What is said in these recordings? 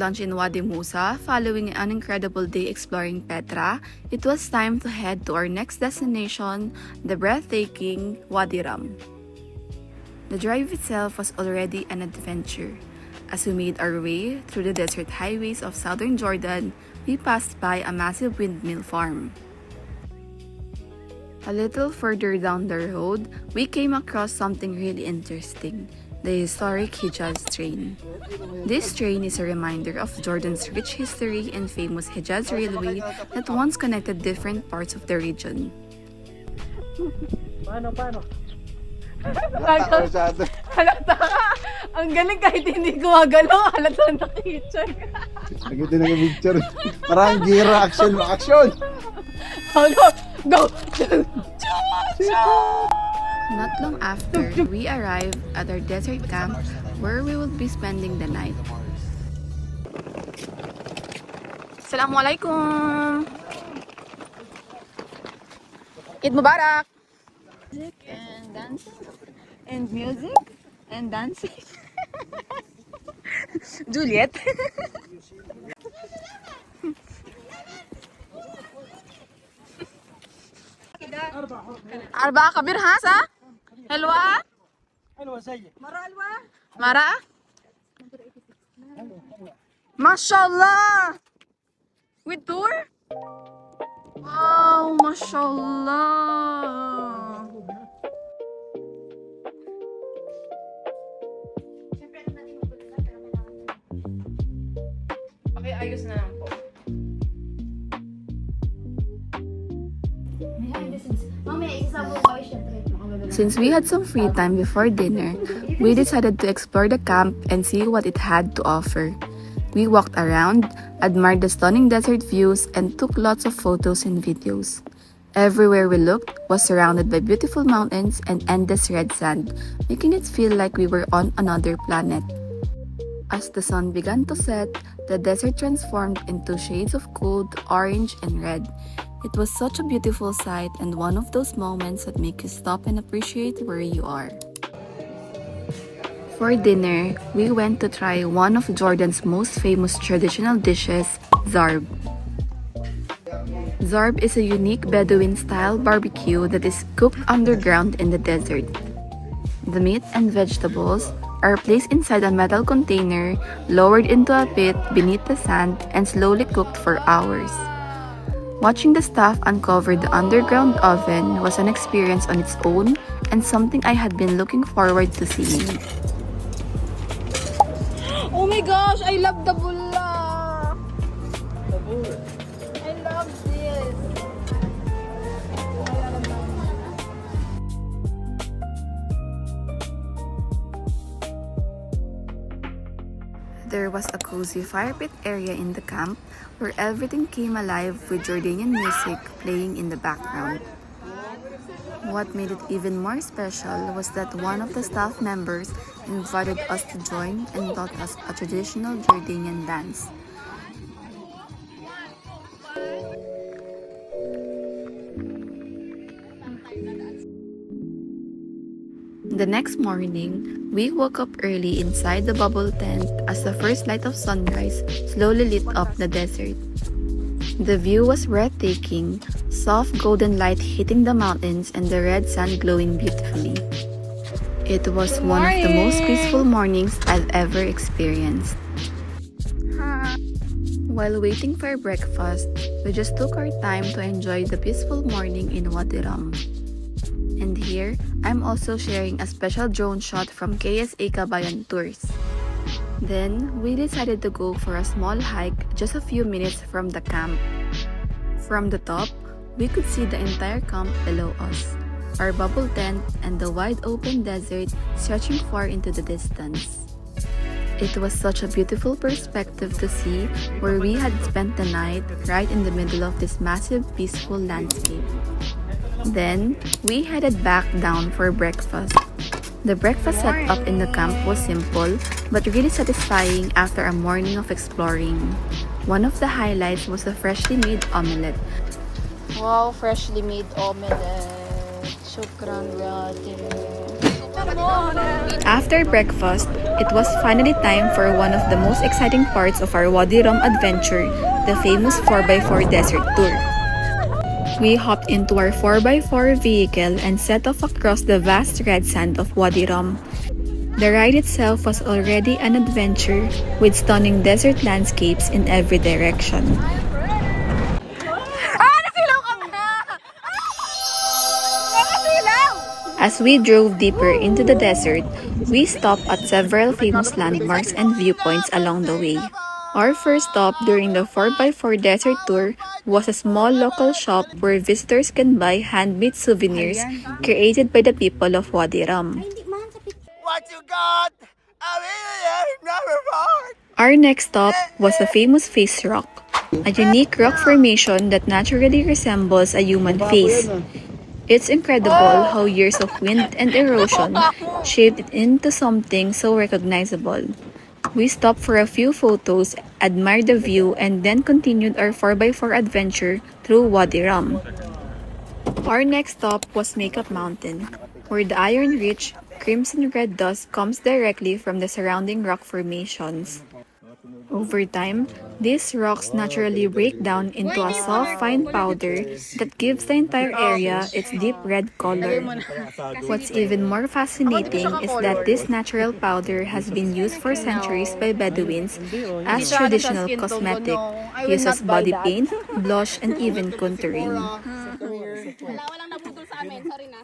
lunch in Wadi Musa, following an incredible day exploring Petra, it was time to head to our next destination, the breathtaking Wadi Rum. The drive itself was already an adventure. As we made our way through the desert highways of southern Jordan, we passed by a massive windmill farm. A little further down the road, we came across something really interesting, the historic Hejaz train. This train is a reminder of Jordan's rich history and famous Hejaz Railway that once connected different parts of the region. Paano? Halata ka! Ang galing kahit hindi gumagalaw, halata nakikita ka. Nagiti na yung picture. Parang gira, action! Go! Not long after, we arrived at our desert camp where we would be spending the night. Assalamualaikum! Eid Mubarak! Music and dancing and music and dancing. Juliet. أربعة كبير هاسا حلوة زي مرة ما شاء الله with tour wow ما شاء الله. Okay, ayos na lang po. Since we had some free time before dinner, we decided to explore the camp and see what it had to offer. We walked around, admired the stunning desert views, and took lots of photos and videos. Everywhere we looked was surrounded by beautiful mountains and endless red sand, making it feel like we were on another planet. As the sun began to set, the desert transformed into shades of gold, orange, and red. It was such a beautiful sight and one of those moments that make you stop and appreciate where you are. For dinner, we went to try one of Jordan's most famous traditional dishes, Zarb. Zarb is a unique Bedouin-style barbecue that is cooked underground in the desert. The meat and vegetables are placed inside a metal container, lowered into a pit beneath the sand, and slowly cooked for hours. Watching the staff uncover the underground oven was an experience on its own and something I had been looking forward to seeing. Oh my gosh, I love the bulla. I love this. There was a cozy fire pit area in the camp where everything came alive with Jordanian music playing in the background. What made it even more special was that one of the staff members invited us to join and taught us a traditional Jordanian dance. The next morning, we woke up early inside the bubble tent as the first light of sunrise slowly lit up the desert. The view was breathtaking, soft golden light hitting the mountains and the red sand glowing beautifully. It was one of the most peaceful mornings I've ever experienced. While waiting for breakfast, we just took our time to enjoy the peaceful morning in Wadi Rum. And here, I'm also sharing a special drone shot from KSA Kabayan Tours. Then, we decided to go for a small hike just a few minutes from the camp. From the top, we could see the entire camp below us, our bubble tent, and the wide open desert stretching far into the distance. It was such a beautiful perspective to see where we had spent the night right in the middle of this massive peaceful landscape. Then, we headed back down for breakfast. The breakfast setup in the camp was simple, but really satisfying after a morning of exploring. One of the highlights was a freshly made omelette. Wow, freshly made omelette. Shukran, brother. After breakfast, it was finally time for one of the most exciting parts of our Wadi Rum adventure, the famous 4x4 desert tour. We hopped into our 4x4 vehicle and set off across the vast red sand of Wadi Rum. The ride itself was already an adventure with stunning desert landscapes in every direction. As we drove deeper into the desert, we stopped at several famous landmarks and viewpoints along the way. Our first stop during the 4x4 desert tour was a small local shop where visitors can buy handmade souvenirs created by the people of Wadi Rum. What you got? I mean, never mind. Our next stop was the famous face rock, a unique rock formation that naturally resembles a human face. It's incredible how years of wind and erosion shaped it into something so recognizable. We stopped for a few photos, admired the view, and then continued our 4x4 adventure through Wadi Rum. Our next stop was Makeup Mountain, where the iron-rich, crimson-red dust comes directly from the surrounding rock formations. Over time, these rocks naturally break down into a soft, fine powder that gives the entire area its deep red color. What's even more fascinating is that this natural powder has been used for centuries by Bedouins as traditional cosmetic, used as body paint, blush, and even contouring. Walang nabudol sa amin, sorry na.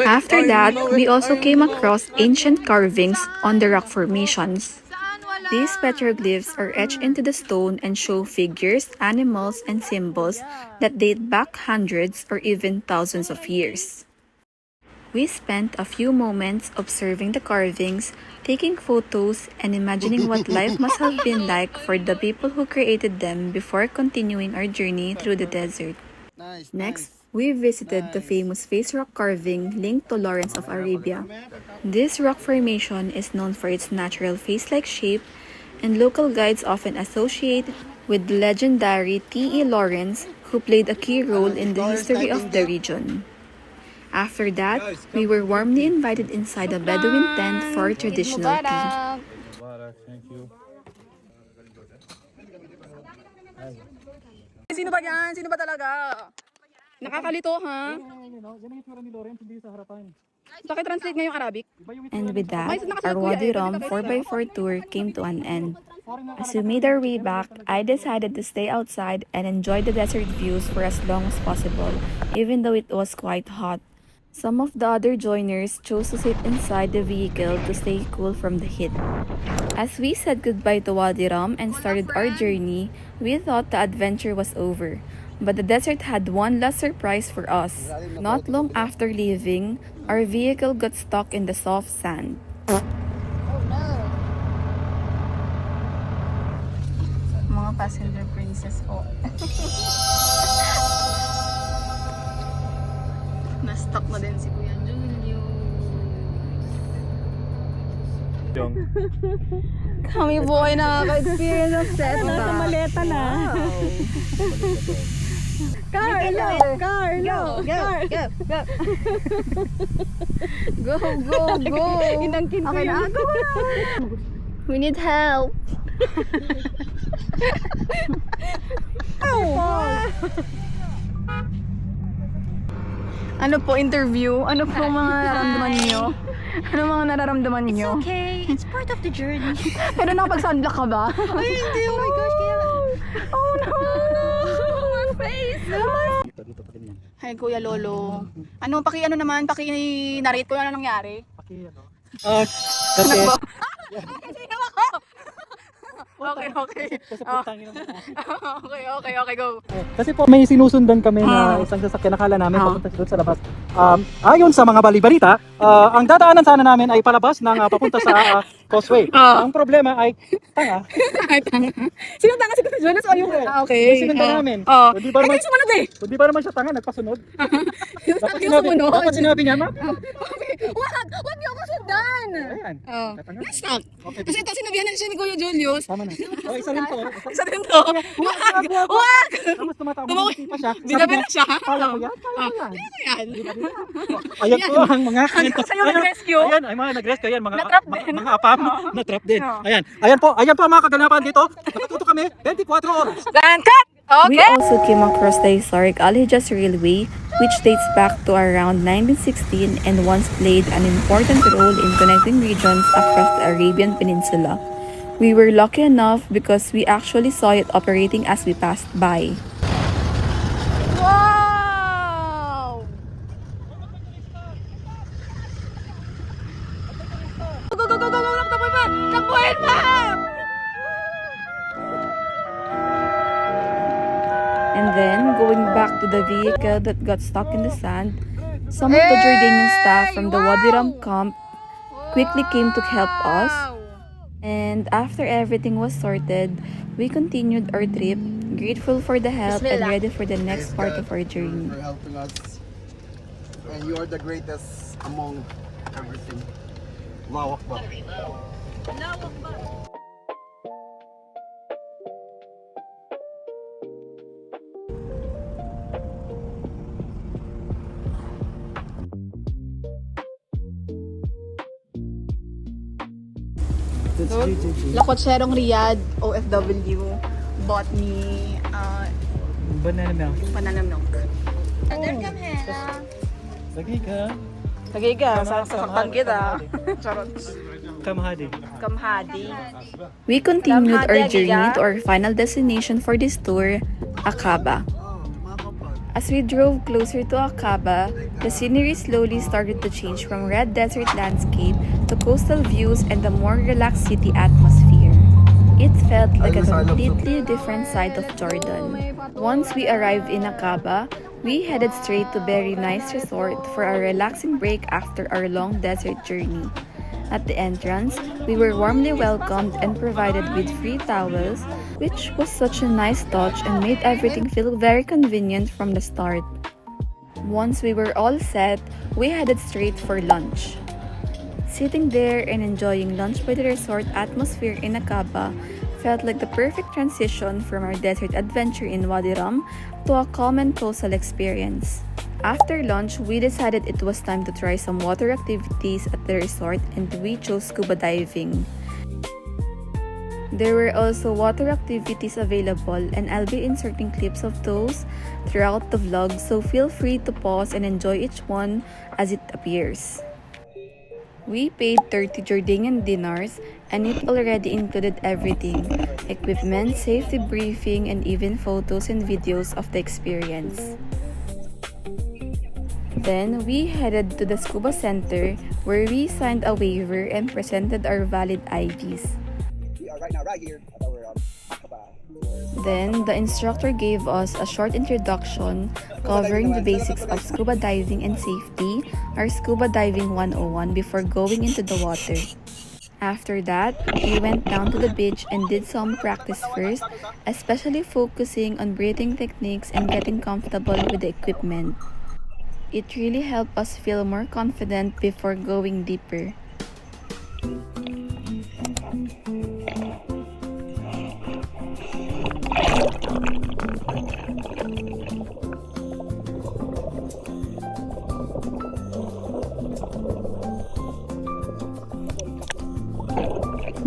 After that, we also came across ancient carvings on the rock formations. These petroglyphs are etched into the stone and show figures, animals, and symbols that date back hundreds or even thousands of years. We spent a few moments observing the carvings, taking photos, and imagining what life must have been like for the people who created them before continuing our journey through the desert. Next, we visited the famous face rock carving linked to Lawrence of Arabia. This rock formation is known for its natural face-like shape, and local guides often associate it with the legendary T.E. Lawrence, who played a key role in the history of the region. After that, we were warmly invited inside a Bedouin tent for traditional tea. Sino ba yan? Sino ba talaga? Nakakalito, ha? Paki-translate nga yung Arabic. And with that, our Wadi Rum 4x4 tour came to an end. As we made our way back, I decided to stay outside and enjoy the desert views for as long as possible, even though it was quite hot. Some of the other joiners chose to sit inside the vehicle to stay cool from the heat. As we said goodbye to Wadi Rum and started our journey, we thought the adventure was over. But the desert had one last surprise for us. Not long after leaving, our vehicle got stuck in the soft sand. Mga passenger princess po. Na-stuck na din si Kuya Julio. Kami po ay nakaka-experience of setback. Nasa maleta na. Carlo! Carlo! Go! Go! Go! Go! Go! Go! Inangkin ko yun. Go na! We need help! Ano po, interview? Ano po mga nararamdaman niyo? Ano mga nararamdaman niyo? It's okay. It's part of the journey. Pero nakapag-sunblock ka ba? Ay, hindi. Oh my gosh. Kaya... Oh no! My face. Hi, Kuya Lolo. Ano, paki-narrate ko ano nangyari? Kasi, Sino ako? Okay. Okay, go. Kasi po may sinusundan kami na isang sasakyan, nakala namin papunta doon sa labas. Ayon sa mga balibalita, ang dadaanan sana namin ay palabas ng papunta sa causeway. Ang problema ay tanga. Ay, tanga. Sino tanga? Si Kuya Jonas o yung... Okay. May sinundan namin. Hindi ba Ay, naman, kayo sumunod eh! hindi ba naman siya tanga, nagpasunod? Yung sinabi ko sumunod. Dapat sinabi niya, ma'am. Wag niyo ako sundan! done! Ayan. Oh. Tatanggal. Na-stuck. Okay. Kasi ito sinabihan na siya ni Kuya Julius. Tama na. Oh, isa rin to. Isa din to. Wag! Wag! Tapos tumatawa pa siya. Binabi na siya. Kaya ko yan. Kaya ko yan. Ayan. Ayan po ang mga Sa'yo nag-rescue. Ayan, ay mga nag-rescue yan, mga Na-trap din. mga apam, na-trap din. Ayan po ang mga kaganapan dito. Nakatuto kami 24 oras. Dan, cut! We Okay. also came across the historic Hejaz Railway, which dates back to around 1916 and once played an important role in connecting regions across the Arabian Peninsula. We were lucky enough because we actually saw it operating as we passed by. Wow! Go, go, go, go, go! Takbuhin pa! Takbuhin pa! And then, going back to the vehicle that got stuck in the sand, some of the Jordanian staff from the Wadi Rum camp quickly came to help us. And after everything was sorted, we continued our trip, grateful for the help and ready for the next part of our journey. For helping us. And you are the greatest among everything. Allahu Akbar. Lakotserong Riyadh, OFW, bought me Banana milk. banana milk. Lagi ka. Lagay ka, sasaktan kita. Charot. Kamahadi. Kamhadi. We continued our journey to our final destination for this tour, Aqaba. As we drove closer to Aqaba, the scenery slowly started to change from red desert landscape to coastal views and the more relaxed city atmosphere. It felt like a completely different side of Jordan. Once we arrived in Aqaba, we headed straight to Berenice Resort for a relaxing break after our long desert journey. At the entrance, we were warmly welcomed and provided with free towels, which was such a nice touch and made everything feel very convenient from the start. Once we were all set, we headed straight for lunch. Sitting there and enjoying lunch by the resort atmosphere in Aqaba felt like the perfect transition from our desert adventure in Wadi Rum to a calm and coastal experience. After lunch, we decided it was time to try some water activities at the resort and we chose scuba diving. There were also water activities available and I'll be inserting clips of those throughout the vlog, so feel free to pause and enjoy each one as it appears. We paid 30 Jordanian dinars and it already included everything: equipment, safety briefing, and even photos and videos of the experience. Then we headed to the scuba center where we signed a waiver and presented our valid IDs. We are right now right here at our Aqaba. Then the instructor gave us a short introduction covering the basics of scuba diving and safety, our scuba diving 101 before going into the water. After that, we went down to the beach and did some practice first, especially focusing on breathing techniques and getting comfortable with the equipment. It really helped us feel more confident before going deeper.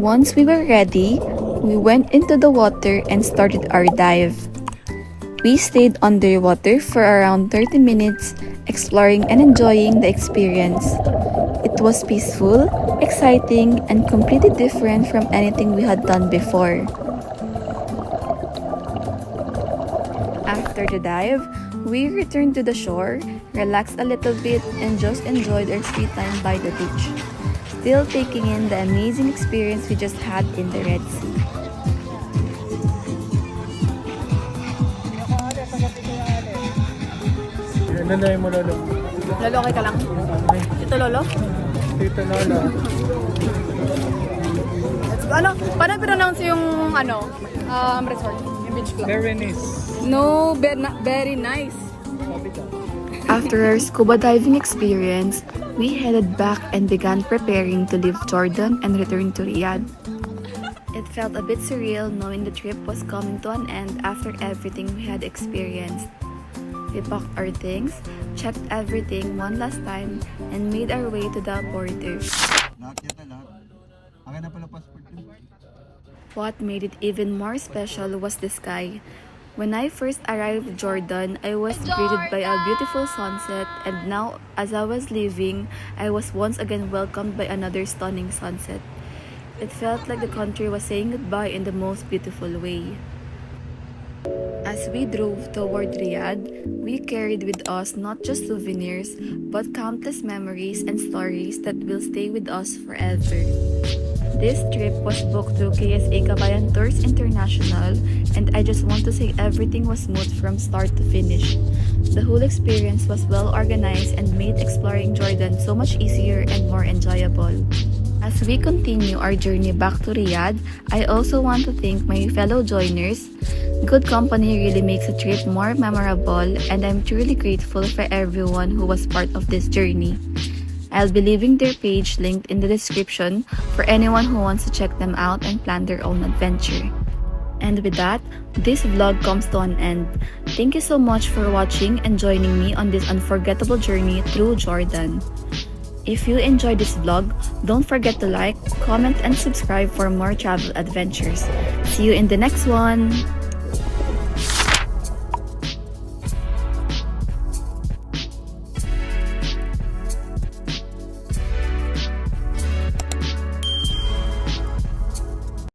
Once we were ready, we went into the water and started our dive. We stayed underwater for around 30 minutes, exploring and enjoying the experience. It was peaceful, exciting, and completely different from anything we had done before. After the dive, we returned to the shore, relaxed a little bit, and just enjoyed our free time by the beach, still taking in the amazing experience we just had in the Red Sea. Nanay mo lolo. Lolo, okay ka lang? Ito, Lolo? Tito Lola. Ano? Paano pronounce yung resort? Yung beach club? Berenice. No, very nice. Sabi ka. After our scuba diving experience, we headed back and began preparing to leave Jordan and return to Riyadh. It felt a bit surreal knowing the trip was coming to an end after everything we had experienced. We packed our things, checked everything one last time, and made our way to the border. Lahat yata lahat. Akin na pala passport ko. What made it even more special was the sky. When I first arrived in Jordan, I was greeted by a beautiful sunset, and now, as I was leaving, I was once again welcomed by another stunning sunset. It felt like the country was saying goodbye in the most beautiful way. As we drove toward Riyadh, we carried with us not just souvenirs, but countless memories and stories that will stay with us forever. This trip was booked through Aqaba Tours International, and I just want to say everything was smooth from start to finish. The whole experience was well organized and made exploring Jordan so much easier and more enjoyable. As we continue our journey back to Riyadh, I also want to thank my fellow joiners. Good company really makes a trip more memorable, and I'm truly grateful for everyone who was part of this journey. I'll be leaving their page linked in the description for anyone who wants to check them out and plan their own adventure. And with that, this vlog comes to an end. Thank you so much for watching and joining me on this unforgettable journey through Jordan. If you enjoyed this vlog, don't forget to like, comment, and subscribe for more travel adventures. See you in the next one!